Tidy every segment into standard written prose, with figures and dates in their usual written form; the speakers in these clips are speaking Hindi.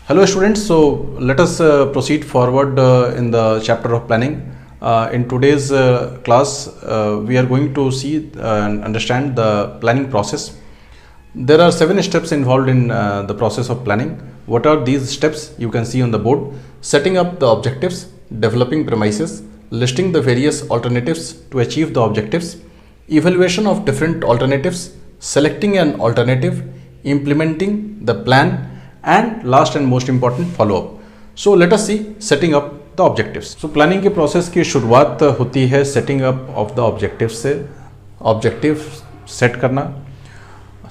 Hello students, so let us proceed forward in the chapter of planning. In today's class, we are going to see and understand the planning process. There are 7 steps involved in the process of planning. What are these steps? You can see on the board. Setting up the objectives, developing premises, listing the various alternatives to achieve the objectives, evaluation of different alternatives, selecting an alternative, implementing the plan, and last and most important, follow up. So let us see setting up the objectives. So planning के प्रोसेस की शुरुआत होती है setting up of the objective से. ऑब्जेक्टिव सेट करना.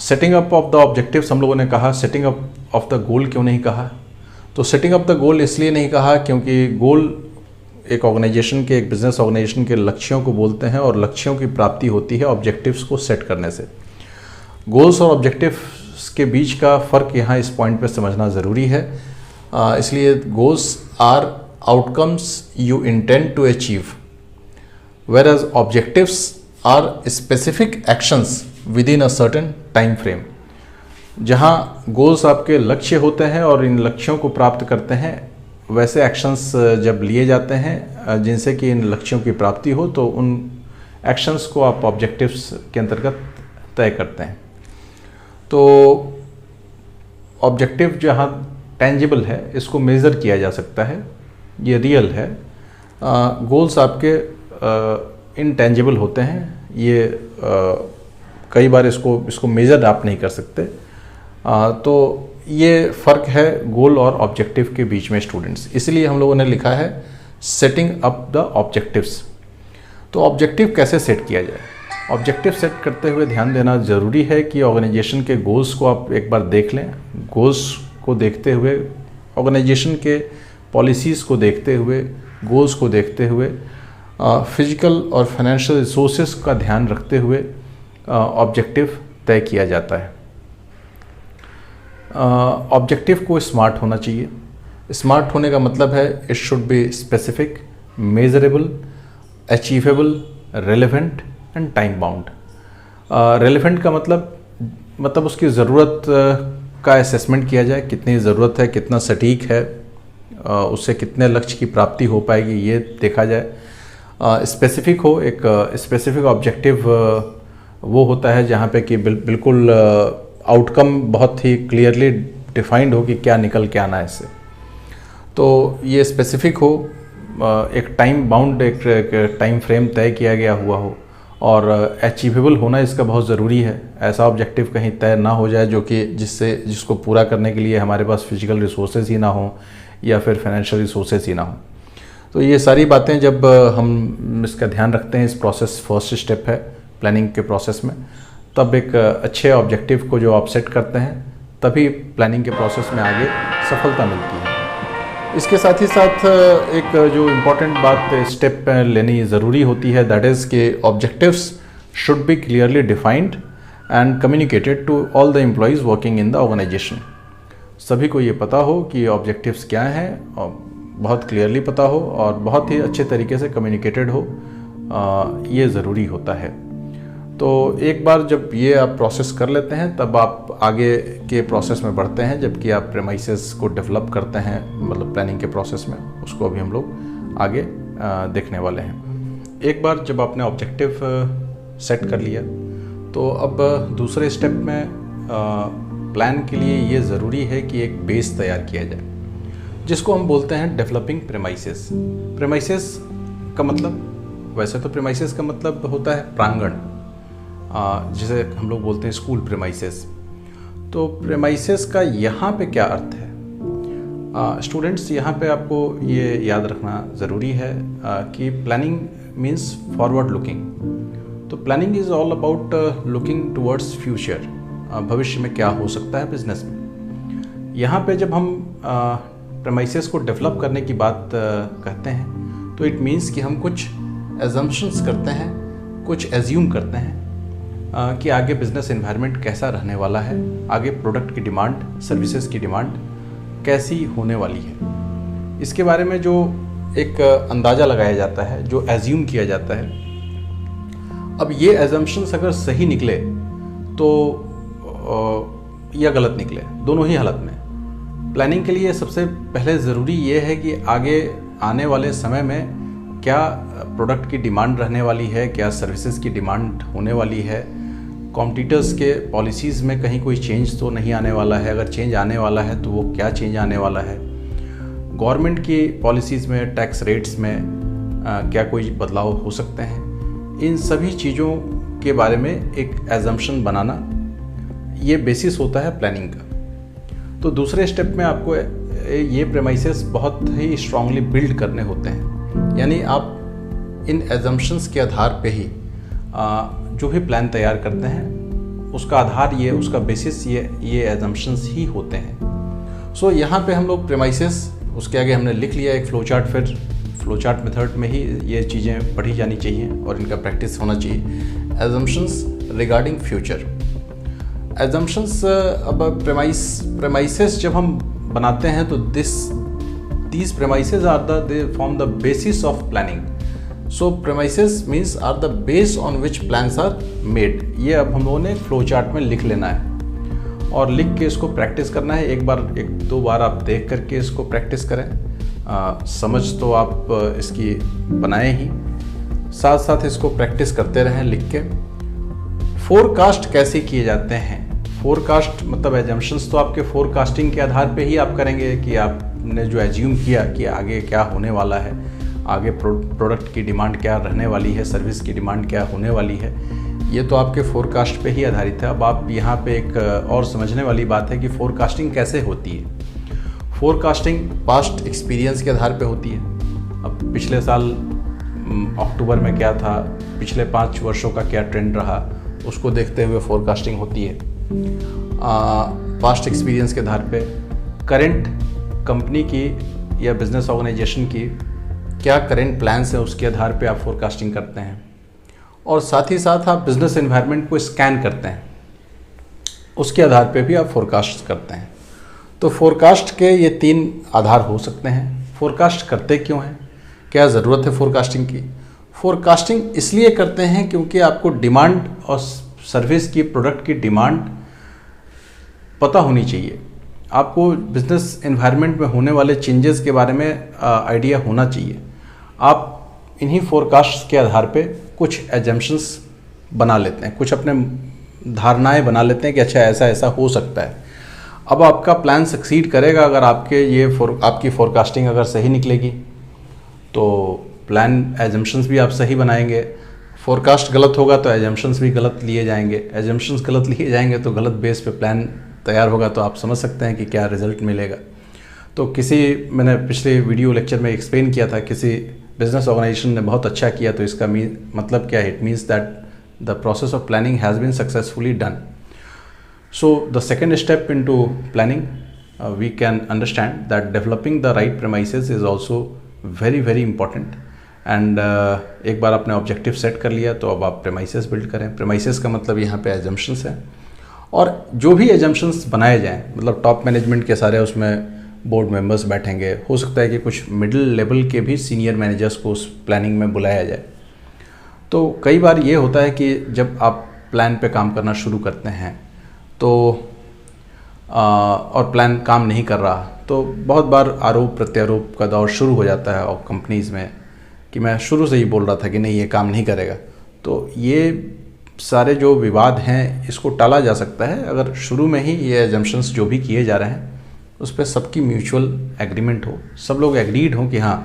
Setting up of the objectives हम लोगों ने कहा, setting up of the goal क्यों नहीं कहा? तो सेटिंग अप द गोल इसलिए नहीं कहा क्योंकि गोल एक ऑर्गेनाइजेशन के, एक बिजनेस ऑर्गेनाइजेशन के लक्ष्यों को बोलते हैं और लक्ष्यों की प्राप्ति होती है ऑब्जेक्टिव्स को सेट करने से. गोल्स और ऑब्जेक्टिव्स के बीच का फ़र्क यहाँ इस पॉइंट पे समझना ज़रूरी है. इसलिए goals are outcomes you intend to achieve, whereas objectives are specific actions within a certain time frame. जहाँ गोल्स आपके लक्ष्य होते हैं और इन लक्ष्यों को प्राप्त करते हैं, वैसे एक्शंस जब लिए जाते हैं जिनसे कि इन लक्ष्यों की प्राप्ति हो, तो उन एक्शंस को आप ऑब्जेक्टिव्स के अंतर्गत तय करते हैं. तो ऑब्जेक्टिव जहाँ टेंजिबल है, इसको मेज़र किया जा सकता है, ये रियल है. गोल्स आपके इनटेंजिबल होते हैं, ये कई बार इसको मेज़र आप नहीं कर सकते. तो ये फ़र्क है गोल और ऑब्जेक्टिव के बीच में स्टूडेंट्स. इसलिए हम लोगों ने लिखा है सेटिंग अप द ऑब्जेक्टिव्स. तो ऑब्जेक्टिव कैसे सेट किया जाए? ऑब्जेक्टिव सेट करते हुए ध्यान देना ज़रूरी है कि ऑर्गेनाइजेशन के गोल्स को आप एक बार देख लें. गोल्स को देखते हुए, ऑर्गेनाइजेशन के पॉलिसीज़ को देखते हुए, गोल्स को देखते हुए, फिजिकल और फाइनेंशियल रिसोर्सेज का ध्यान रखते हुए ऑब्जेक्टिव तय किया जाता है. ऑब्जेक्टिव को स्मार्ट होना चाहिए. स्मार्ट होने का मतलब है it should be specific, measurable, achievable, relevant and time bound. Relevant का मतलब उसकी ज़रूरत का असेसमेंट किया जाए, कितनी ज़रूरत है, कितना सटीक है, उससे कितने लक्ष्य की प्राप्ति हो पाएगी, ये देखा जाए. स्पेसिफिक हो, एक स्पेसिफिक ऑब्जेक्टिव वो होता है जहाँ पे कि बिल्कुल आउटकम बहुत ही क्लियरली डिफाइंड हो कि क्या निकल के आना है इससे. तो ये स्पेसिफिक हो, एक टाइम बाउंड, एक टाइम फ्रेम तय किया गया हुआ हो, और अचीवेबल होना इसका बहुत ज़रूरी है. ऐसा ऑब्जेक्टिव कहीं तय ना हो जाए जो कि जिसको पूरा करने के लिए हमारे पास फिजिकल रिसोर्सेज ही ना हो या फिर फाइनेंशियल रिसोर्सेज ही ना हो. तो ये सारी बातें जब हम इसका ध्यान रखते हैं, इस प्रोसेस फर्स्ट स्टेप है प्लानिंग के प्रोसेस में, तब एक अच्छे ऑब्जेक्टिव को जो आप सेट करते हैं, तभी प्लानिंग के प्रोसेस में आगे सफलता मिलती है. इसके साथ ही साथ एक जो इम्पॉर्टेंट बात स्टेप लेनी ज़रूरी होती है, दैट इज़ के objectives should be clearly defined and communicated to all the employees working in the organisation. सभी को ये पता हो कि ऑब्जेक्टिव्स क्या हैं, और बहुत क्लियरली पता हो और बहुत ही अच्छे तरीके से कम्युनिकेटेड हो, ये ज़रूरी होता है. तो एक बार जब ये आप प्रोसेस कर लेते हैं, तब आप आगे के प्रोसेस में बढ़ते हैं, जबकि आप प्रेमाइसेस को डेवलप करते हैं, मतलब प्लानिंग के प्रोसेस में. उसको अभी हम लोग आगे देखने वाले हैं. एक बार जब आपने ऑब्जेक्टिव सेट कर लिया, तो अब दूसरे स्टेप में प्लान के लिए ये ज़रूरी है कि एक बेस तैयार किया जाए, जिसको हम बोलते हैं डेवलपिंग प्रेमाइसेस. प्रेमाइसेस का मतलब, वैसे तो प्रेमाइसेस का मतलब होता है प्रांगण, जिसे हम लोग बोलते हैं स्कूल प्रेमाइसेस. तो प्रेमाइसेस का यहाँ पे क्या अर्थ है? स्टूडेंट्स, यहाँ पे आपको ये याद रखना ज़रूरी है कि प्लानिंग मीन्स फॉरवर्ड लुकिंग. तो planning is all about looking towards future. भविष्य में क्या हो सकता है बिजनेस में. यहाँ पे जब हम प्रेमाइसेस को डेवलप करने की बात कहते हैं, तो इट मीन्स कि हम कुछ एजम्पशंस करते हैं, कुछ एज्यूम करते हैं कि आगे बिजनेस एनवायरनमेंट कैसा रहने वाला है, आगे प्रोडक्ट की डिमांड, सर्विसेज की डिमांड कैसी होने वाली है. इसके बारे में जो एक अंदाज़ा लगाया जाता है, जो एज्यूम किया जाता है. अब ये एजम्पशंस अगर सही निकले तो या गलत निकले, दोनों ही हालत में, प्लानिंग के लिए सबसे पहले ज़रूरी ये है कि आगे आने वाले समय में क्या प्रोडक्ट की डिमांड रहने वाली है, क्या सर्विसेज की डिमांड होने वाली है, कॉम्पिटिटर्स के पॉलिसीज़ में कहीं कोई चेंज तो नहीं आने वाला है, अगर चेंज आने वाला है तो वो क्या चेंज आने वाला है, गवर्नमेंट की पॉलिसीज़ में, टैक्स रेट्स में क्या कोई बदलाव हो सकते हैं। इन सभी चीज़ों के बारे में एक एजम्पशन बनाना, ये बेसिस होता है प्लानिंग का। तो दूसरे स्टेप में आपको ये प्रेमाइसेस बहुत ही स्ट्रांगली बिल्ड करने होते हैं, यानी आप इन एजम्पशंस के आधार पे ही जो भी प्लान तैयार करते हैं उसका आधार ये, उसका बेसिस ये एजम्पशंस ही होते हैं। सो यहाँ पे हम लोग प्रेमाइसेस, उसके आगे हमने लिख लिया एक फ्लो चार्ट, फिर फ्लो चार्ट मेथड में ही ये चीज़ें पढ़ी जानी चाहिए और इनका प्रैक्टिस होना चाहिए। Assumptions regarding future. एजम्पशंस, अब प्रेमाइसेस जब हम बनाते हैं तो these premises are they form the basis of planning. So premises means are the base on which plans are made. ये अब हम लोगों ने फ्लो चार्ट में लिख लेना है और लिख के इसको प्रैक्टिस करना है। एक दो बार आप देख करके इसको प्रैक्टिस करें। समझ तो आप इसकी बनाएं ही, साथ साथ इसको प्रैक्टिस करते रहें लिख के। फोरकास्ट कैसे किए जाते हैं? फोरकास्ट मतलब एजम्पशंस तो आपके फोरकास्टिंग के आधार पे ही आप करेंगे कि आपने जो एज्यूम किया कि आगे क्या होने वाला है, आगे प्रोडक्ट की डिमांड क्या रहने वाली है, सर्विस की डिमांड क्या होने वाली है, ये तो आपके फोरकास्ट पे ही आधारित है। अब आप यहाँ पे एक और समझने वाली बात है कि फोरकास्टिंग कैसे होती है। फोरकास्टिंग पास्ट एक्सपीरियंस के आधार पे होती है। अब पिछले साल अक्टूबर में क्या था, पिछले 5 वर्षों का क्या ट्रेंड रहा, उसको देखते हुए फोरकास्टिंग होती है। पास्ट एक्सपीरियंस के आधार पे करंट कंपनी की या बिजनेस ऑर्गेनाइजेशन की क्या करंट प्लान्स है, उसके आधार पे आप फोरकास्टिंग करते हैं। और साथ ही साथ आप बिजनेस एनवायरनमेंट को स्कैन करते हैं, उसके आधार पे भी आप फोरकास्ट करते हैं। तो फोरकास्ट के ये 3 आधार हो सकते हैं। फोरकास्ट करते क्यों हैं, क्या ज़रूरत है फोरकास्टिंग की? फोरकास्टिंग इसलिए करते हैं क्योंकि आपको डिमांड और सर्विस की, प्रोडक्ट की डिमांड पता होनी चाहिए। आपको बिजनेस एनवायरनमेंट में होने वाले चेंजेस के बारे में आइडिया होना चाहिए। आप इन्हीं फोरकास्ट के आधार पे कुछ एजम्पशंस बना लेते हैं, कुछ अपने धारणाएं बना लेते हैं कि अच्छा ऐसा ऐसा हो सकता है। अब आपका प्लान सक्सीड करेगा अगर आपकी फोरकास्टिंग अगर सही निकलेगी तो प्लान एजम्पशंस भी आप सही बनाएंगे। फोरकास्ट गलत होगा तो एजम्पशंस भी गलत लिए जाएंगे, एजम्पशंस गलत लिए जाएंगे तो गलत बेस पे प्लान तैयार होगा, तो आप समझ सकते हैं कि क्या रिजल्ट मिलेगा। तो मैंने पिछले वीडियो लेक्चर में एक्सप्लेन किया था, किसी बिजनेस ऑर्गेनाइजेशन ने बहुत अच्छा किया तो इसका मतलब क्या है? It means that the process of planning has been successfully done. So the second step into planning, we can understand that developing the right premises is also very very important. And एक बार आपने ऑब्जेक्टिव सेट कर लिया तो अब आप प्रेमाइसेस बिल्ड करें। प्रेमाइसेस का मतलब यहाँ पे एजम्पशंस है, और जो भी एजम्पशंस बनाए जाएं, मतलब टॉप मैनेजमेंट के सारे उसमें बोर्ड मेंबर्स बैठेंगे, हो सकता है कि कुछ मिडिल लेवल के भी सीनियर मैनेजर्स को उस प्लानिंग में बुलाया जाए। तो कई बार ये होता है कि जब आप प्लान पे काम करना शुरू करते हैं तो और प्लान काम नहीं कर रहा, तो बहुत बार आरोप प्रत्यारोप का दौर शुरू हो जाता है और कंपनीज़ में कि मैं शुरू से ही बोल रहा था कि नहीं ये काम नहीं करेगा। तो ये सारे जो विवाद हैं इसको टाला जा सकता है अगर शुरू में ही ये एजम्पशंस जो भी किए जा रहे हैं उस पर सबकी म्यूचुअल एग्रीमेंट हो, सब लोग एग्रीड हों कि हाँ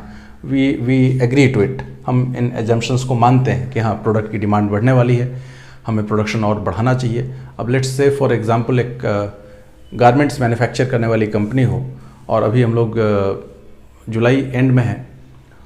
वी एग्री टू इट, हम इन एजम्पशंस को मानते हैं कि हाँ प्रोडक्ट की डिमांड बढ़ने वाली है, हमें प्रोडक्शन और बढ़ाना चाहिए। अब लेट्स से फॉर एग्जांपल एक गारमेंट्स मैन्युफैक्चर करने वाली कंपनी हो और अभी हम लोग जुलाई एंड में हैं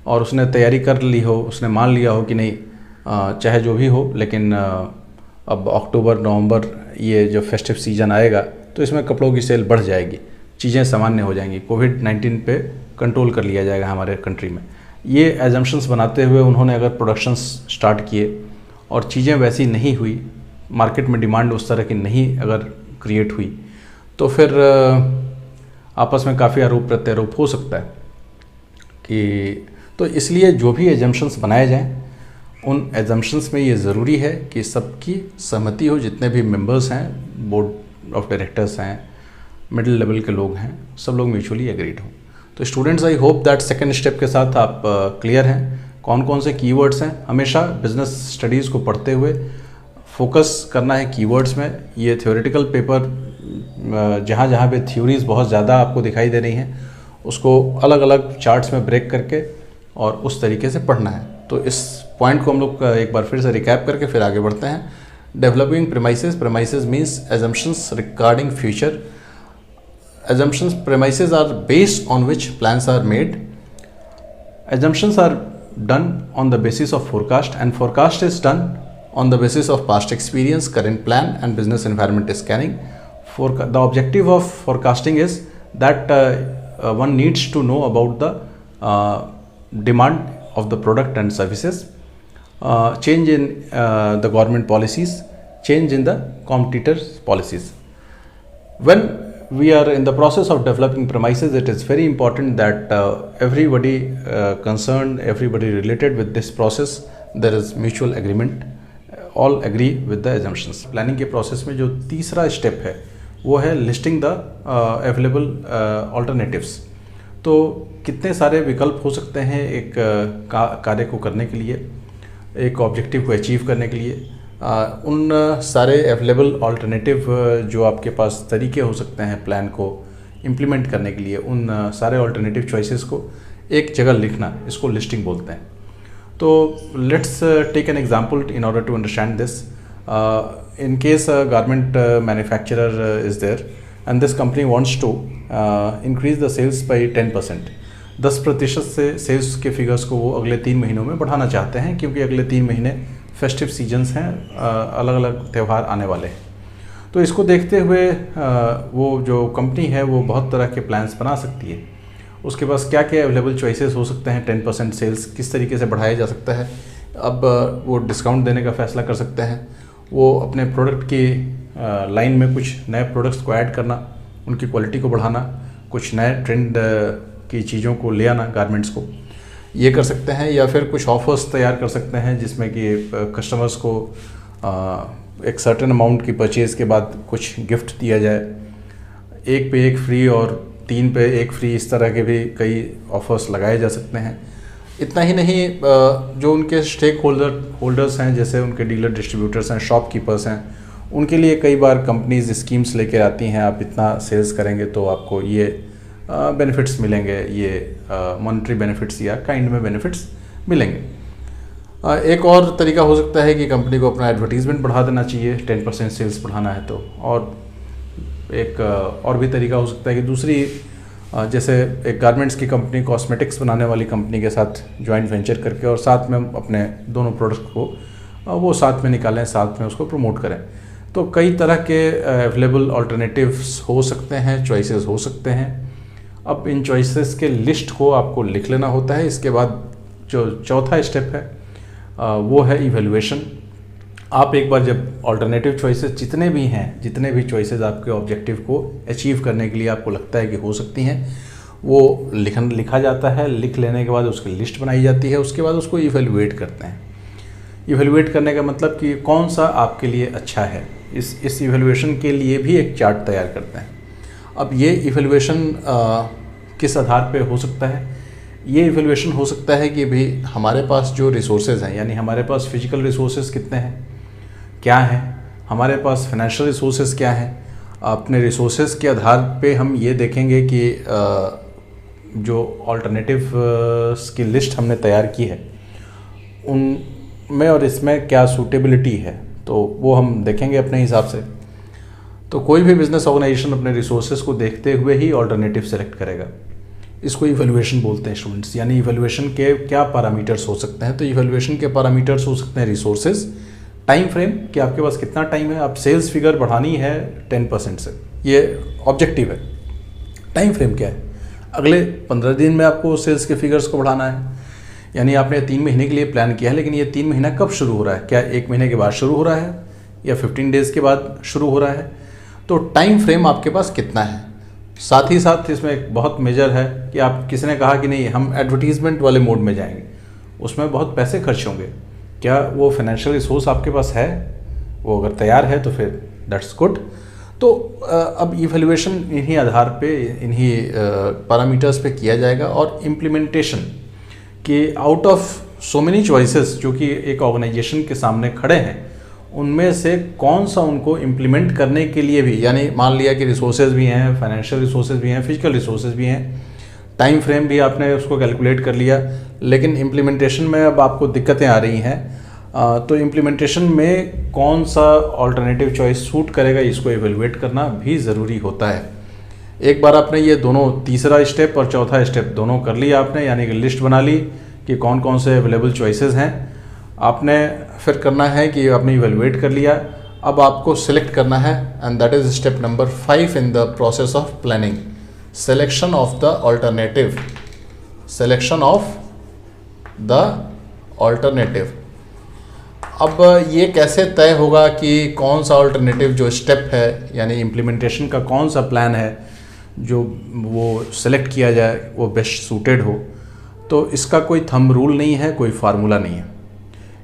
और उसने तैयारी कर ली हो, उसने मान लिया हो कि नहीं चाहे जो भी हो लेकिन अब अक्टूबर नवंबर ये जो फेस्टिव सीज़न आएगा तो इसमें कपड़ों की सेल बढ़ जाएगी, चीज़ें सामान्य हो जाएंगी, कोविड-19 पे कंट्रोल कर लिया जाएगा हमारे कंट्री में। ये एजम्पशंस बनाते हुए उन्होंने अगर प्रोडक्शंस स्टार्ट किए और चीज़ें वैसी नहीं हुई, मार्केट में डिमांड उस तरह की नहीं अगर क्रिएट हुई, तो फिर आपस में काफ़ी आरोप प्रत्यारोप हो सकता है कि तो इसलिए जो भी एजम्पशंस बनाए जाएं उन एजम्पशंस में ये ज़रूरी है कि सबकी सहमति हो, जितने भी मेंबर्स हैं, बोर्ड ऑफ डायरेक्टर्स हैं, मिडिल लेवल के लोग हैं, सब लोग म्यूचुअली एग्रीड हों। तो students, I hope that second step के साथ आप क्लियर हैं कौन कौन से कीवर्ड्स हैं। हमेशा बिजनेस स्टडीज़ को पढ़ते हुए फोकस करना है कीवर्ड्स में। ये थ्योरेटिकल पेपर जहाँ जहाँ पे थ्योरीज बहुत ज़्यादा आपको दिखाई दे रही हैं, उसको अलग अलग चार्ट्स में ब्रेक करके और उस तरीके से पढ़ना है। तो इस पॉइंट को हम लोग एक बार फिर से रिकैप करके फिर आगे बढ़ते हैं। Developing premises means assumptions regarding future. Assumptions premises are based on which plans are made. Assumptions are done on the basis of forecast, and forecast is done on the basis of past experience, current plan, and business environment scanning. The objective of forecasting is that one needs to know about the demand of the product and services, change in the government policies, change in the competitors' policies. When we are in the process of developing premises, it is very important that everybody concerned, everybody related with this process, there is mutual agreement, all agree with the assumptions. Planning के process में जो तीसरा step है वो है listing the available alternatives. तो कितने सारे विकल्प हो सकते हैं एक कार्य को करने के लिए, एक ऑब्जेक्टिव को अचीव करने के लिए। उन सारे अवेलेबल ऑल्टरनेटिव जो आपके पास तरीके हो सकते हैं प्लान को इम्प्लीमेंट करने के लिए, उन सारे ऑल्टरनेटिव चॉइसेस को एक जगह लिखना, इसको लिस्टिंग बोलते हैं। तो let's take an example in order to understand this. In case garment manufacturer is there and this company wants to increase the sales by 10%। 10% से सेल्स के फिगर्स को वो अगले 3 महीनों में बढ़ाना चाहते हैं, क्योंकि अगले 3 महीने फेस्टिव सीजन्स हैं, अलग अलग त्यौहार आने वाले हैं। तो इसको देखते हुए वो जो कंपनी है वो बहुत तरह के प्लान्स बना सकती है। उसके पास क्या क्या अवेलेबल चॉइसेस हो सकते हैं, 10% सेल्स किस तरीके से बढ़ाया जा सकता है। अब वो डिस्काउंट देने का फैसला कर सकते हैं, वो अपने प्रोडक्ट की लाइन में कुछ नए प्रोडक्ट्स को ऐड करना, उनकी क्वालिटी को बढ़ाना, कुछ नए ट्रेंड की चीज़ों को ले आना गारमेंट्स को, ये कर सकते हैं। या फिर कुछ ऑफर्स तैयार कर सकते हैं जिसमें कि कस्टमर्स को एक सर्टेन अमाउंट की परचेज़ के बाद कुछ गिफ्ट दिया जाए, 1 पे 1 फ्री और 3 पे 1 फ्री, इस तरह के भी कई ऑफर्स लगाए जा सकते हैं। इतना ही नहीं, जो उनके स्टेक होल्डर्स हैं, जैसे उनके डीलर डिस्ट्रीब्यूटर्स हैं, शॉपकीपर्स हैं, उनके लिए कई बार कंपनीज स्कीम्स लेकर आती हैं, आप इतना सेल्स करेंगे तो आपको ये बेनिफिट्स मिलेंगे, ये मॉनेटरी बेनिफिट्स या काइंड में बेनिफिट्स मिलेंगे। एक और तरीका हो सकता है कि कंपनी को अपना एडवर्टीज़मेंट बढ़ा देना चाहिए, 10% सेल्स बढ़ाना है तो। और एक और भी तरीका हो सकता है कि दूसरी, जैसे एक गारमेंट्स की कंपनी कॉस्मेटिक्स बनाने वाली कंपनी के साथ जॉइंट वेंचर करके और साथ में अपने दोनों प्रोडक्ट को वो साथ में निकालें, साथ में उसको प्रमोट करें। तो कई तरह के अवेलेबल ऑल्टरनेटिव्स हो सकते हैं, चॉइसेस हो सकते हैं। अब इन चॉइसेस के लिस्ट को आपको लिख लेना होता है। इसके बाद जो चौथा स्टेप है वो है इवैल्यूएशन। आप एक बार जब ऑल्टरनेटिव चॉइसेस जितने भी चॉइसेस आपके ऑब्जेक्टिव को अचीव करने के लिए आपको लगता है कि हो सकती हैं, वो लिखा जाता है। लिख लेने के बाद उसकी लिस्ट बनाई जाती है। उसके बाद उसको इवैल्यूएट करते हैं। इवैल्यूएट करने का मतलब कि कौन सा आपके लिए अच्छा है, इस इवैल्यूएशन के लिए भी एक चार्ट तैयार करते हैं। अब ये इवैल्यूएशन किस आधार पे हो सकता है? ये इवैल्यूएशन हो सकता है कि भाई हमारे पास जो रिसोर्सेज हैं, यानी हमारे पास फिजिकल रिसोर्सेज कितने हैं, क्या हैं, हमारे पास फाइनेंशियल रिसोर्सेज क्या हैं। अपने रिसोर्सेज के आधार पे हम ये देखेंगे कि जो ऑल्टरनेटिव की लिस्ट हमने तैयार की है उनमें और इसमें क्या सूटेबिलिटी है, तो वो हम देखेंगे अपने हिसाब से। तो कोई भी बिजनेस ऑर्गेनाइजेशन अपने रिसोर्सेज को देखते हुए ही ऑल्टरनेटिव सेलेक्ट करेगा। इसको इवैल्यूएशन बोलते हैं स्टूडेंट्स। यानी इवैल्यूएशन के क्या पैरामीटर्स हो सकते हैं? तो इवैल्यूएशन के पैरामीटर्स हो सकते हैं रिसोर्सेज, टाइम फ्रेम कि आपके पास कितना टाइम है, आप सेल्स फिगर बढ़ानी है 10% से, ये ऑब्जेक्टिव है। टाइम फ्रेम क्या है? अगले 15 दिन में आपको सेल्स के फिगर्स को बढ़ाना है। यानी आपने 3 महीने के लिए प्लान किया है, लेकिन ये 3 महीना कब शुरू हो रहा है? क्या 1 महीने के बाद शुरू हो रहा है या 15 डेज़ के बाद शुरू हो रहा है? तो टाइम फ्रेम आपके पास कितना है। साथ ही साथ इसमें एक बहुत मेजर है कि आप, किसी ने कहा कि नहीं हम एडवर्टीज़मेंट वाले मोड में जाएंगे, उसमें बहुत पैसे खर्च होंगे, क्या वो फाइनेंशियल रिसोर्स आपके पास है? वो अगर तैयार है तो फिर दैट्स गुड। तो अब इवैल्यूएशन इन्हीं आधार पे, इन्हीं पैरामीटर्स पे किया जाएगा। और इम्प्लीमेंटेशन कि out of so many choices जो कि एक ऑर्गेनाइजेशन के सामने खड़े हैं, उनमें से कौन सा उनको इम्प्लीमेंट करने के लिए भी, यानी मान लिया कि रिसोर्सेज भी हैं, फाइनेंशियल रिसोर्सेज भी हैं, फिजिकल रिसोर्सेज भी हैं, टाइम फ्रेम भी आपने उसको कैलकुलेट कर लिया, लेकिन इम्प्लीमेंटेशन में अब आपको दिक्कतें आ रही हैं, तो इम्प्लीमेंटेशन में कौन सा ऑल्टरनेटिव चॉइस सूट करेगा, इसको एवेलुएट करना भी ज़रूरी होता है। एक बार आपने ये दोनों, तीसरा स्टेप और चौथा स्टेप दोनों कर लिया आपने, यानी कि लिस्ट बना ली कि कौन कौन से अवेलेबल चॉइसेस हैं, आपने फिर करना है कि आपने इवेलुएट कर लिया, अब आपको सिलेक्ट करना है, and that is step number 5 in the process of planning, selection of the alternative. Selection of the alternative. अब ये कैसे तय होगा कि कौन सा ऑल्टरनेटिव जो स्टेप है, यानी इम्प्लीमेंटेशन का कौन सा प्लान है जो वो सेलेक्ट किया जाए, वो बेस्ट सूटेड हो। तो इसका कोई थंब रूल नहीं है, कोई फार्मूला नहीं है।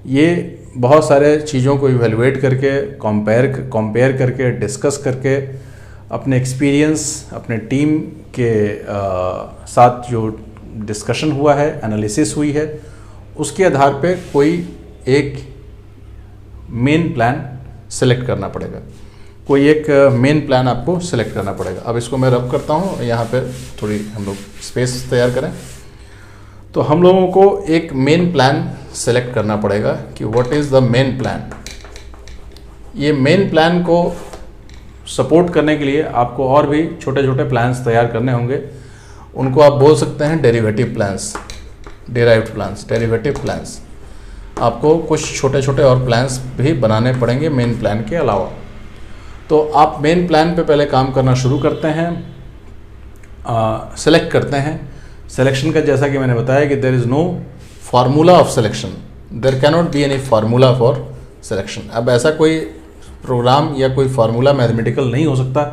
ये बहुत सारे चीज़ों को इवेलुएट करके, कंपेयर करके, डिस्कस करके, अपने एक्सपीरियंस, अपने टीम के साथ जो डिस्कशन हुआ है, एनालिसिस हुई है, उसके आधार पे कोई एक मेन प्लान सेलेक्ट करना पड़ेगा। कोई एक मेन प्लान आपको सेलेक्ट करना पड़ेगा। अब इसको मैं रब करता हूँ, यहाँ पे थोड़ी हम लोग स्पेस तैयार करें। तो हम लोगों को एक मेन प्लान सेलेक्ट करना पड़ेगा कि what is the main plan. ये मेन प्लान को सपोर्ट करने के लिए आपको और भी छोटे छोटे प्लान्स तैयार करने होंगे। उनको आप बोल सकते हैं derivative plans, derived plans, derivative plans. आपको कुछ छोटे छोटे और प्लान्स भी बनाने पड़ेंगे मेन प्लान के अलावा। तो आप मेन प्लान पे पहले काम करना शुरू करते हैं, सेलेक्ट करते हैं। सिलेक्शन का जैसा कि मैंने बताया कि there is no formula of selection, there cannot be any formula for selection. अब ऐसा कोई प्रोग्राम या कोई फार्मूला मैथमेटिकल नहीं हो सकता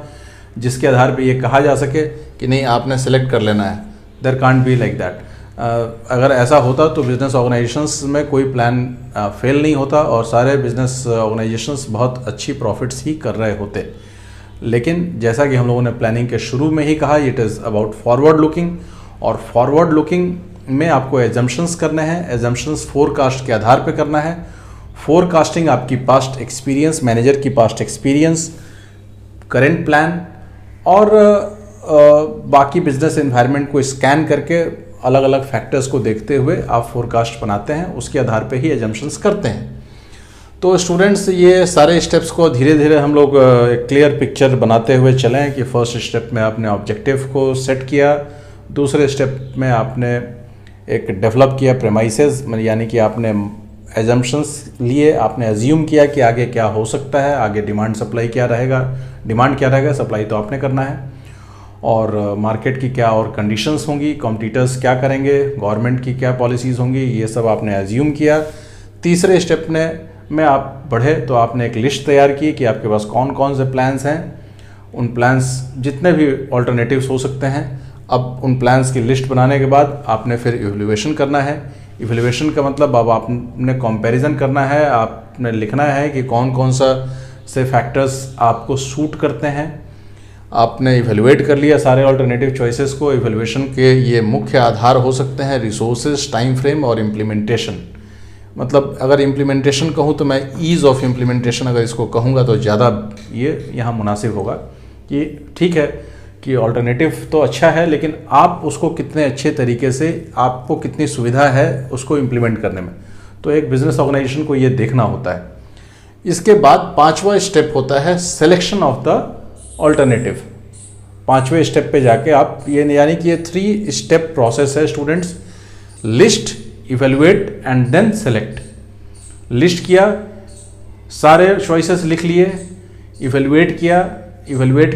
जिसके आधार पे ये कहा जा सके कि नहीं आपने सेलेक्ट कर लेना है। There can't be like that. अगर ऐसा होता तो बिजनेस ऑर्गेनाइजेशंस में कोई प्लान फेल नहीं होता और सारे बिजनेस ऑर्गेनाइजेशंस बहुत अच्छी प्रॉफिट्स ही कर रहे होते। लेकिन जैसा कि हम लोगों ने प्लानिंग के शुरू में ही कहा, it is about forward looking, और फॉरवर्ड लुकिंग में आपको एजम्पशंस करने हैं। एजम्पशंस फोरकास्ट के आधार पे करना है। फोरकास्टिंग आपकी पास्ट एक्सपीरियंस, मैनेजर की पास्ट एक्सपीरियंस, करेंट प्लान और बाकी बिजनेस एनवायरनमेंट को स्कैन करके अलग अलग फैक्टर्स को देखते हुए आप फोरकास्ट बनाते हैं, उसके आधार पे ही एजम्पशंस करते हैं। तो स्टूडेंट्स, ये सारे स्टेप्स को धीरे धीरे हम लोग एक क्लियर पिक्चर बनाते हुए चलें कि फर्स्ट स्टेप में आपने ऑब्जेक्टिव को सेट किया, दूसरे स्टेप में आपने एक डेवलप किया प्रेमाइसेस, यानी कि आपने एजम्पशंस लिए, आपने एज्यूम किया कि आगे क्या हो सकता है, आगे डिमांड सप्लाई क्या रहेगा, डिमांड क्या रहेगा, सप्लाई तो आपने करना है, और मार्केट की क्या और कंडीशंस होंगी, कॉम्पिटिटर्स क्या करेंगे, गवर्नमेंट की क्या पॉलिसीज़ होंगी, ये सब आपने एज्यूम किया। तीसरे स्टेप में आप बढ़े तो आपने एक लिस्ट तैयार की कि आपके पास कौन कौन से प्लान्स हैं। उन प्लान्स जितने भी ऑल्टरनेटिव्स हो सकते हैं, अब उन प्लान्स की लिस्ट बनाने के बाद आपने फिर इवैल्यूएशन करना है। इवैल्यूएशन का मतलब अब आपने कंपैरिजन करना है, आपने लिखना है कि कौन कौन सा से फैक्टर्स आपको सूट करते हैं। आपने इवैल्यूएट कर लिया सारे ऑल्टरनेटिव चॉइसेस को। इवैल्यूएशन के ये मुख्य आधार हो सकते हैं रिसोर्सेज, टाइम फ्रेम और इम्प्लीमेंटेशन। मतलब अगर इम्प्लीमेंटेशन कहूँ तो मैं ईज़ ऑफ इम्प्लीमेंटेशन अगर इसको कहूँगा तो ज़्यादा ये यहाँ मुनासिब होगा कि ठीक है कि ऑल्टरनेटिव तो अच्छा है, लेकिन आप उसको कितने अच्छे तरीके से, आपको कितनी सुविधा है उसको इम्प्लीमेंट करने में, तो एक बिजनेस ऑर्गेनाइजेशन को ये देखना होता है। इसके बाद पांचवा स्टेप होता है सिलेक्शन ऑफ द ऑल्टरनेटिव। पांचवें स्टेप पे जाके आप ये, यानी कि ये 3 स्टेप प्रोसेस है students. List, evaluate and then select. List किया, सारे चॉइसेस लिख लिए, इवैल्यूएट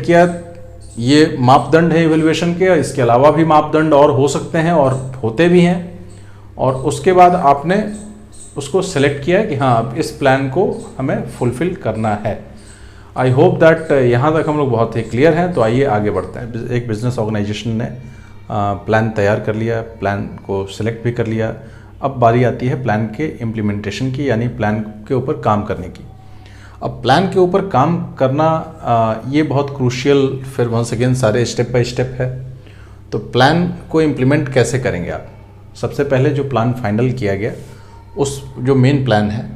किया, ये मापदंड है इवैल्यूएशन के, इसके अलावा भी मापदंड और हो सकते हैं और होते भी हैं, और उसके बाद आपने उसको सेलेक्ट किया कि हाँ अब इस प्लान को हमें फुलफिल करना है। आई होप दैट यहाँ तक हम लोग बहुत ही क्लियर हैं। तो आइए आगे बढ़ते हैं। एक बिजनेस ऑर्गेनाइजेशन ने प्लान तैयार कर लिया, प्लान को सिलेक्ट भी कर लिया, अब बारी आती है प्लान के इम्प्लीमेंटेशन की, यानी प्लान के ऊपर काम करने की। अब प्लान के ऊपर काम करना ये बहुत क्रूशियल, फिर वंस अगेन सारे स्टेप बाय स्टेप है। तो प्लान को इम्प्लीमेंट कैसे करेंगे आप? सबसे पहले जो प्लान फाइनल किया गया, उस जो मेन प्लान है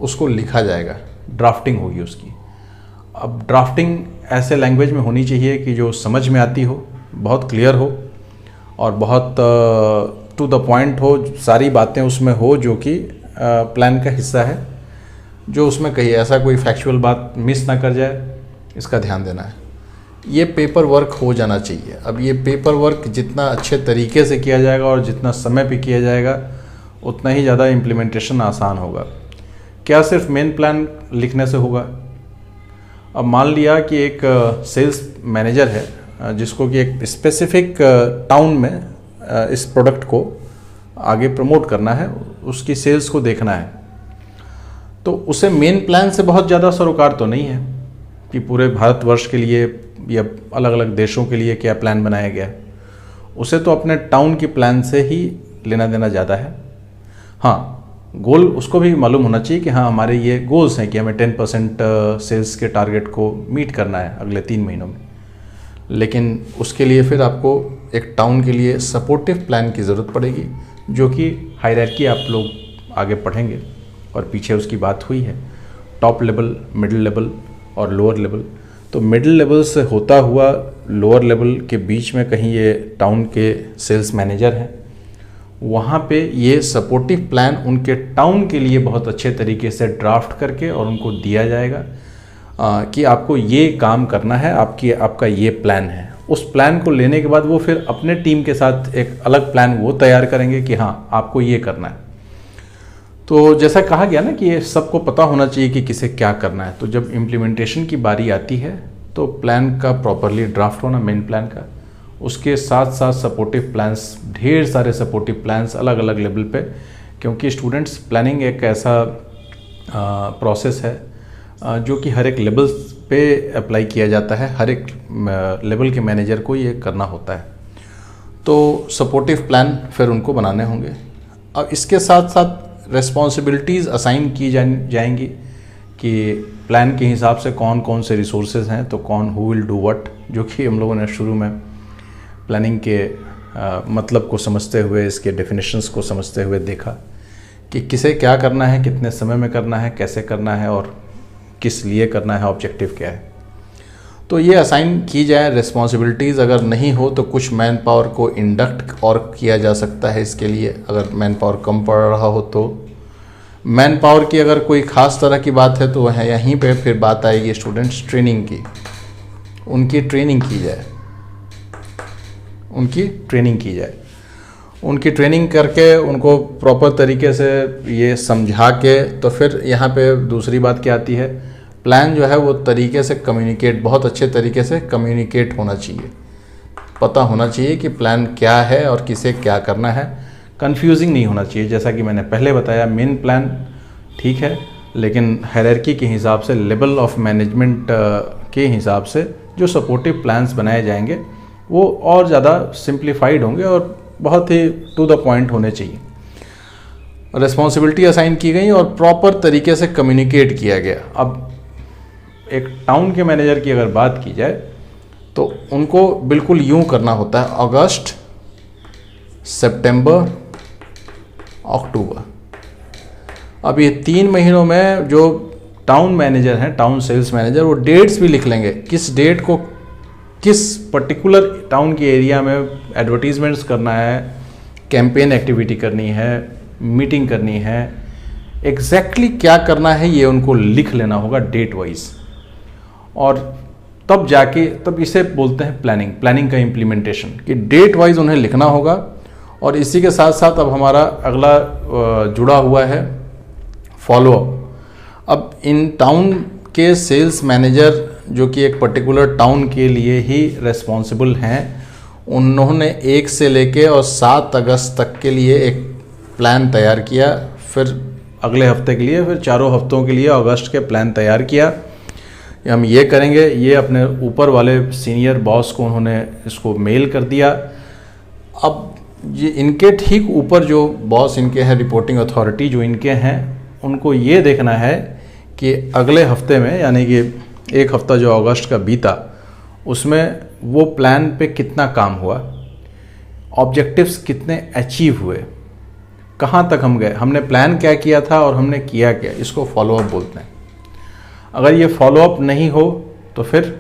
उसको लिखा जाएगा, ड्राफ्टिंग होगी उसकी। अब ड्राफ्टिंग ऐसे लैंग्वेज में होनी चाहिए कि जो समझ में आती हो, बहुत क्लियर हो और बहुत टू द पॉइंट हो, सारी बातें उसमें हो जो कि प्लान का हिस्सा है, जो उसमें कही ऐसा कोई फैक्चुअल बात मिस ना कर जाए, इसका ध्यान देना है। ये पेपर वर्क हो जाना चाहिए। अब ये पेपर वर्क जितना अच्छे तरीके से किया जाएगा और जितना समय पे किया जाएगा उतना ही ज़्यादा इम्प्लीमेंटेशन आसान होगा। क्या सिर्फ मेन प्लान लिखने से होगा? अब मान लिया कि एक सेल्स मैनेजर है जिसको कि एक स्पेसिफिक टाउन में इस प्रोडक्ट को आगे प्रमोट करना है, उसकी सेल्स को देखना है, तो उसे मेन प्लान से बहुत ज़्यादा सरोकार तो नहीं है कि पूरे भारतवर्ष के लिए या अलग अलग देशों के लिए क्या प्लान बनाया गया है। उसे तो अपने टाउन की प्लान से ही लेना देना ज़्यादा है। हाँ, गोल उसको भी मालूम होना चाहिए कि हाँ हमारे ये गोल्स हैं कि हमें 10% सेल्स के टारगेट को मीट करना है अगले 3 महीनों में। लेकिन उसके लिए फिर आपको एक टाउन के लिए सपोर्टिव प्लान की ज़रूरत पड़ेगी, जो कि हायरार्की आप लोग आगे पढ़ेंगे और पीछे उसकी बात हुई है, टॉप लेवल, मिडिल लेवल और लोअर लेवल। तो मिडिल लेवल से होता हुआ लोअर लेवल के बीच में कहीं ये टाउन के सेल्स मैनेजर हैं, वहाँ पे ये सपोर्टिव प्लान उनके टाउन के लिए बहुत अच्छे तरीके से ड्राफ्ट करके और उनको दिया जाएगा कि आपको ये काम करना है, आपका ये प्लान है। उस प्लान को लेने के बाद वो फिर अपने टीम के साथ एक अलग प्लान वो तैयार करेंगे कि हाँ आपको ये करना है। तो जैसा कहा गया ना कि ये सबको पता होना चाहिए कि किसे क्या करना है। तो जब इम्प्लीमेंटेशन की बारी आती है तो प्लान का प्रॉपरली ड्राफ्ट होना, मेन प्लान का, उसके साथ साथ सपोर्टिव प्लान्स, ढेर सारे सपोर्टिव प्लान्स अलग अलग लेवल पे, क्योंकि स्टूडेंट्स प्लानिंग एक ऐसा प्रोसेस है जो कि हर एक लेवल पे अप्लाई किया जाता है, हर एक लेवल के मैनेजर को ये करना होता है। तो सपोर्टिव प्लान फिर उनको बनाने होंगे। अब इसके साथ साथ रिस्पॉन्सिबिलिटीज़ असाइन की जाएंगी कि प्लान के हिसाब से कौन कौन से रिसोर्सेज हैं, तो कौन हु विल डू व्हाट, जो कि हम लोगों ने शुरू में प्लानिंग के मतलब को समझते हुए, इसके डेफिनेशंस को समझते हुए देखा कि किसे क्या करना है, कितने समय में करना है, कैसे करना है और किस लिए करना है, ऑब्जेक्टिव क्या है। तो ये असाइन की जाए रिस्पॉन्सिबिलिटीज़। अगर नहीं हो तो कुछ मैन पावर को इंडक्ट और किया जा सकता है इसके लिए, अगर मैन पावर कम पड़ रहा हो तो। मैन पावर की अगर कोई ख़ास तरह की बात है तो वह यहीं पे फिर बात आएगी स्टूडेंट्स ट्रेनिंग की। उनकी ट्रेनिंग की जाए, उनकी ट्रेनिंग करके उनको प्रॉपर तरीके से ये समझा के, तो फिर यहाँ पे दूसरी बात क्या आती है, प्लान जो है वो तरीके से कम्युनिकेट, बहुत अच्छे तरीके से कम्युनिकेट होना चाहिए, पता होना चाहिए कि प्लान क्या है और किसे क्या करना है। कंफ्यूजिंग नहीं होना चाहिए। जैसा कि मैंने पहले बताया, मेन प्लान ठीक है, लेकिन हायरार्की के हिसाब से, लेवल ऑफ मैनेजमेंट के हिसाब से जो सपोर्टिव प्लान्स बनाए जाएंगे वो और ज़्यादा सिंप्लीफाइड होंगे और बहुत ही टू द पॉइंट होने चाहिए। रिस्पॉन्सिबिलिटी असाइन की गई और प्रॉपर तरीके से कम्युनिकेट किया गया। अब एक टाउन के मैनेजर की अगर बात की जाए तो उनको बिल्कुल यूं करना होता है, अगस्त, सितंबर, अक्टूबर। अब ये 3 महीनों में जो टाउन मैनेजर हैं, टाउन सेल्स मैनेजर, वो डेट्स भी लिख लेंगे, किस डेट को किस पर्टिकुलर टाउन के एरिया में एडवर्टीजमेंट्स करना है, कैंपेन एक्टिविटी करनी है, मीटिंग करनी है, एग्जैक्टली क्या करना है ये उनको लिख लेना होगा डेट वाइज। और तब जाके, तब इसे बोलते हैं प्लानिंग का इम्प्लीमेंटेशन, कि डेट वाइज उन्हें लिखना होगा। और इसी के साथ साथ अब हमारा अगला जुड़ा हुआ है फॉलोअप। अब इन टाउन के सेल्स मैनेजर जो कि एक पर्टिकुलर टाउन के लिए ही रेस्पॉन्सिबल हैं, उन्होंने 1 से लेके और 7 अगस्त तक के लिए एक प्लान तैयार किया, फिर अगले हफ्ते के लिए, फिर 4 हफ्तों के लिए अगस्त के प्लान तैयार किया। हम ये करेंगे, ये अपने ऊपर वाले सीनियर बॉस को उन्होंने इसको मेल कर दिया। अब ये इनके ठीक ऊपर जो बॉस इनके हैं, रिपोर्टिंग अथॉरिटी जो इनके हैं, उनको ये देखना है कि अगले हफ्ते में, यानी कि एक हफ्ता जो अगस्त का बीता, उसमें वो प्लान पे कितना काम हुआ, ऑब्जेक्टिव्स कितने अचीव हुए, कहाँ तक हम गए, हमने प्लान क्या किया था और हमने किया क्या, इसको फॉलोअप बोलते हैं। अगर ये फॉलोअप नहीं हो तो फिर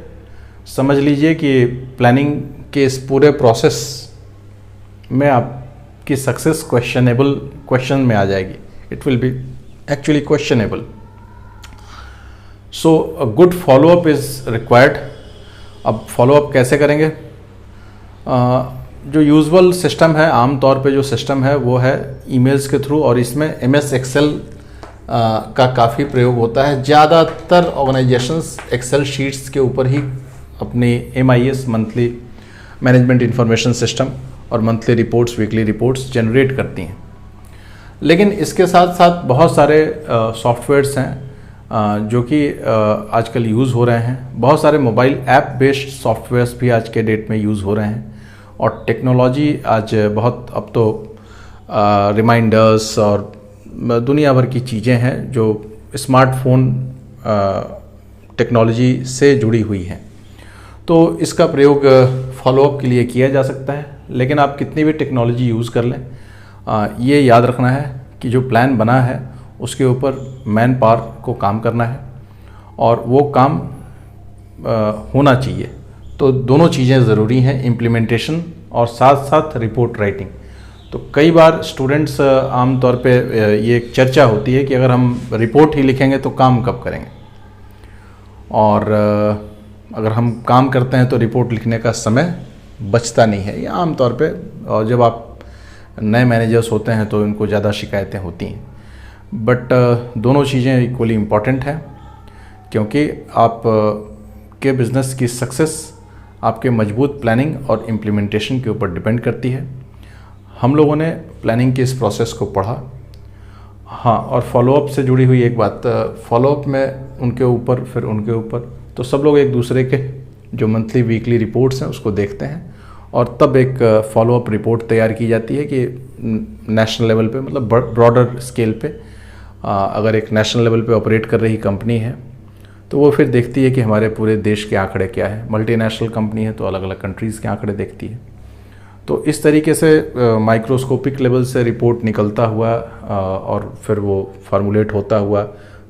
समझ लीजिए कि प्लानिंग के इस पूरे प्रोसेस में आपकी सक्सेस क्वेश्चन में आ जाएगी। It will be actually questionable. So a good follow up is required. अब फॉलोअप कैसे करेंगे? जो यूजुअल सिस्टम है, आम तौर पे जो सिस्टम है वो है ईमेल्स के थ्रू, और इसमें MS एक्सेल का काफ़ी प्रयोग होता है। ज़्यादातर ऑर्गेनाइजेशंस एक्सेल शीट्स के ऊपर ही अपनी MIS, monthly management information system, और monthly reports, weekly reports generate करती हैं। लेकिन इसके साथ साथ बहुत सारे सॉफ्टवेयर्स हैं जो कि आजकल यूज़ हो रहे हैं। बहुत सारे मोबाइल ऐप बेस्ड सॉफ्टवेयर्स भी आज के डेट में यूज़ हो रहे हैं, और टेक्नोलॉजी आज बहुत, अब तो रिमाइंडर्स और दुनिया भर की चीज़ें हैं जो स्मार्टफोन टेक्नोलॉजी से जुड़ी हुई हैं। तो इसका प्रयोग फॉलोअप के लिए किया जा सकता है। लेकिन आप कितनी भी टेक्नोलॉजी यूज़ कर लें, ये याद रखना है कि जो प्लान बना है उसके ऊपर मैन पावर को काम करना है, और वो काम होना चाहिए। तो दोनों चीज़ें ज़रूरी हैं, इम्प्लीमेंटेशन और साथ साथ रिपोर्ट राइटिंग। तो कई बार स्टूडेंट्स, आम तौर पे ये एक चर्चा होती है कि अगर हम रिपोर्ट ही लिखेंगे तो काम कब करेंगे, और अगर हम काम करते हैं तो रिपोर्ट लिखने का समय बचता नहीं है। ये आम तौर पे, और जब आप नए मैनेजर्स होते हैं तो इनको ज़्यादा शिकायतें होती हैं। बट दोनों चीज़ें इक्वली इम्पॉर्टेंट हैं, क्योंकि आप के बिज़नेस की सक्सेस आपके मजबूत प्लानिंग और इम्प्लीमेंटेशन के ऊपर डिपेंड करती है। हम लोगों ने प्लानिंग के इस प्रोसेस को पढ़ा। हाँ, और फॉलोअप से जुड़ी हुई एक बात, फॉलोअप में उनके ऊपर, फिर उनके ऊपर, तो सब लोग एक दूसरे के जो मंथली वीकली रिपोर्ट्स हैं उसको देखते हैं, और तब एक फॉलोअप रिपोर्ट तैयार की जाती है कि नेशनल लेवल पे, मतलब ब्रॉडर स्केल पे, अगर एक नेशनल लेवल पे ऑपरेट कर रही कंपनी है तो वो फिर देखती है कि हमारे पूरे देश के आंकड़े क्या है। मल्टीनेशनल कंपनी है तो अलग अलग कंट्रीज़ के आंकड़े देखती है। तो इस तरीके से माइक्रोस्कोपिक लेवल से रिपोर्ट निकलता हुआ और फिर वो फार्मूलेट होता हुआ,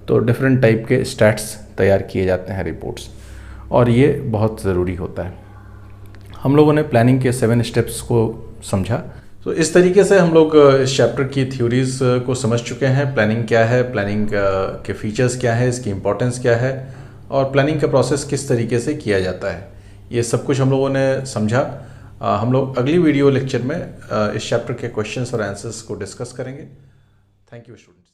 तो डिफरेंट टाइप के स्टैट्स तैयार किए जाते हैं रिपोर्ट्स, और ये बहुत ज़रूरी होता है। हम लोगों ने प्लानिंग के 7 स्टेप्स को समझा। तो इस तरीके से हम लोग इस चैप्टर की थ्योरीज को समझ चुके हैं। प्लानिंग क्या है, प्लानिंग के फीचर्स क्या है, इसकी इंपॉर्टेंस क्या है, और प्लानिंग का प्रोसेस किस तरीके से किया जाता है, ये सब कुछ हम लोगों ने समझा। हम लोग अगली वीडियो लेक्चर में इस चैप्टर के क्वेश्चंस और आंसर्स को डिस्कस करेंगे। Thank you students.